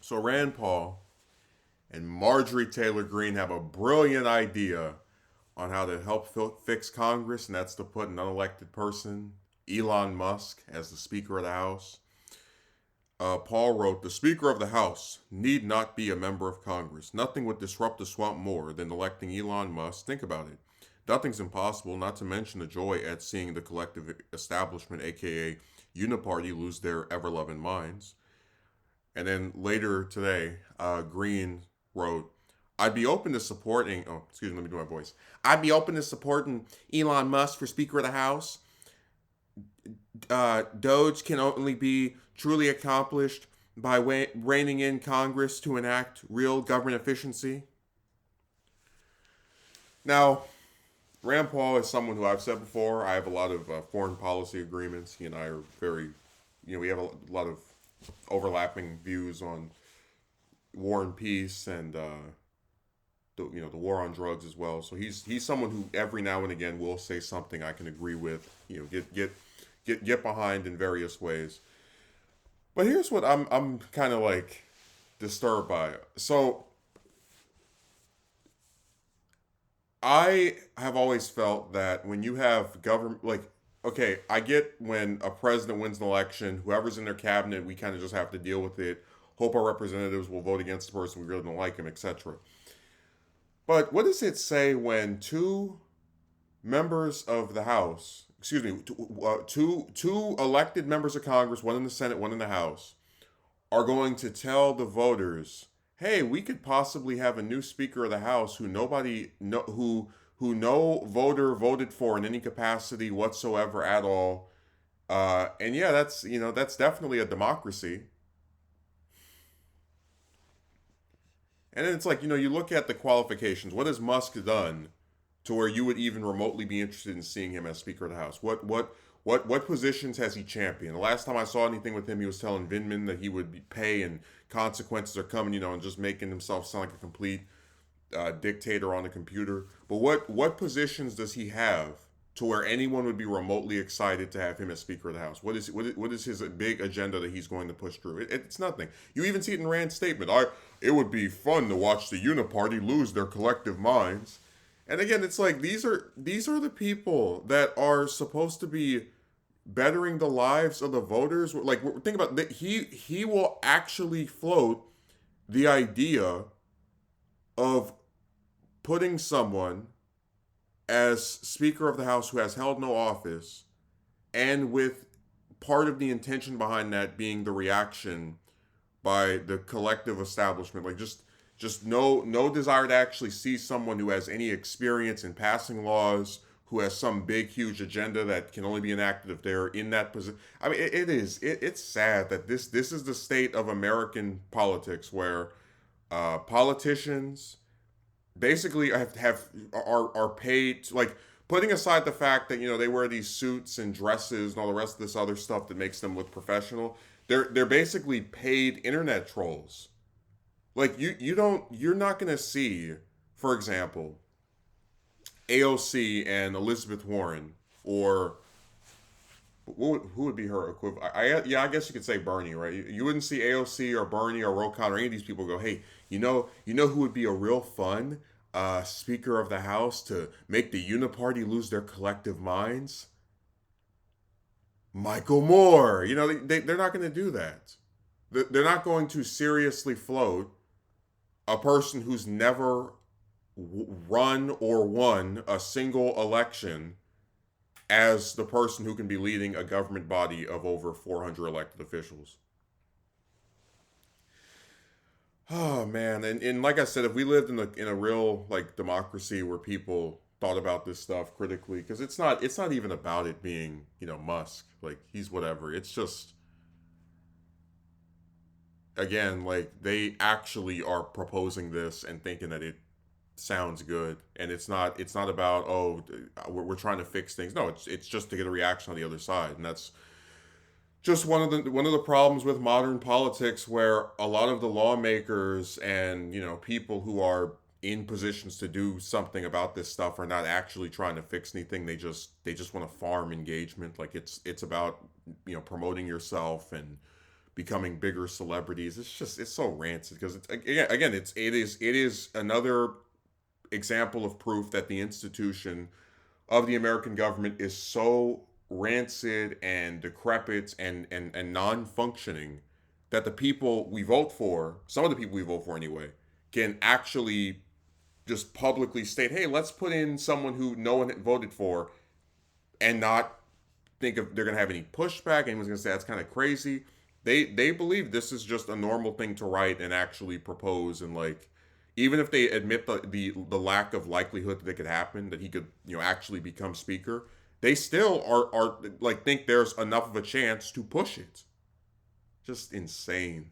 So Rand Paul and Marjorie Taylor Greene have a brilliant idea on how to help fix Congress, and that's to put an unelected person, Elon Musk, as the Speaker of the House. Paul wrote, "The Speaker of the House need not be a member of Congress. Nothing would disrupt the swamp more than electing Elon Musk. Think about it. Nothing's impossible, not to mention the joy at seeing the collective establishment, aka Uniparty, lose their ever-loving minds." And then later today, Greene wrote, "I'd be open to supporting." Oh, excuse me, let me do my voice. "I'd be open to supporting Elon Musk for Speaker of the House. Doge can only be truly accomplished by reining in Congress to enact real government efficiency." Now, Rand Paul is someone who I've said before. I have a lot of foreign policy agreements. He and I are very, we have a lot of overlapping views on war and peace, and the war on drugs as well. So he's someone who every now and again will say something I can agree with. Get behind in various ways. But here's what I'm kind of like disturbed by. So I have always felt that when you have government, like, okay, I get when a president wins an election, whoever's in their cabinet, we kind of just have to deal with it. Hope our representatives will vote against the person we really don't like him, etc. But what does it say when two members of the House, excuse me, two elected members of Congress, one in the Senate, one in the House, are going to tell the voters, "Hey, we could possibly have a new Speaker of the House who no voter voted for in any capacity whatsoever at all." And yeah, that's definitely a democracy. And then it's like, you look at the qualifications. What has Musk done to where you would even remotely be interested in seeing him as Speaker of the House? What positions has he championed? The last time I saw anything with him, he was telling Vindman that he would pay and consequences are coming, and just making himself sound like a complete dictator on the computer. But what positions does he have to where anyone would be remotely excited to have him as Speaker of the House? What is his big agenda that he's going to push through? It's nothing. You even see it in Rand's statement. It would be fun to watch the Uniparty lose their collective minds. And again, it's like these are the people that are supposed to be bettering the lives of the voters. Like, think about that. He will actually float the idea of putting someone as Speaker of the House who has held no office, and with part of the intention behind that being the reaction by the collective establishment, like just no desire to actually see someone who has any experience in passing laws, who has some big huge agenda that can only be enacted if they're in that position. I mean, it's sad that this is the state of American politics, where politicians basically are paid, like, putting aside the fact that they wear these suits and dresses and all the rest of this other stuff that makes them look professional. They're basically paid internet trolls. Like, you're not gonna see, for example, AOC and Elizabeth Warren, or who would be her equivalent? I guess you could say Bernie, right? You wouldn't see AOC or Bernie or Rokan or any of these people go, "Hey, who would be a real fun Speaker of the House to make the Uniparty lose their collective minds? Michael Moore." They're not going to do that. They're not going to seriously float a person who's never run or won a single election as the person who can be leading a government body of over 400 elected officials. Oh man, and like I said, if we lived in a real, like, democracy where people thought about this stuff critically, because it's not even about it being Musk, like, he's whatever. It's just, again, like, they actually are proposing this and thinking that it sounds good, and it's not about, oh, we're trying to fix things. No, it's just to get a reaction on the other side. And that's just one of the problems with modern politics, where a lot of the lawmakers and people who are in positions to do something about this stuff are not actually trying to fix anything. They just want to farm engagement. Like, it's about promoting yourself and becoming bigger celebrities. It's so rancid because it's again it is another example of proof that the institution of the American government is so rancid and decrepit and non-functioning that the people we vote for, some of the people we vote for anyway, can actually just publicly state, hey, let's put in someone who no one voted for, and not think of they're gonna have any pushback. Anyone's gonna say that's kind of crazy. They believe this is just a normal thing to write and actually propose, and like even if they admit the lack of likelihood that it could happen, that he could actually become speaker, they still are like think there's enough of a chance to push it. Just insane.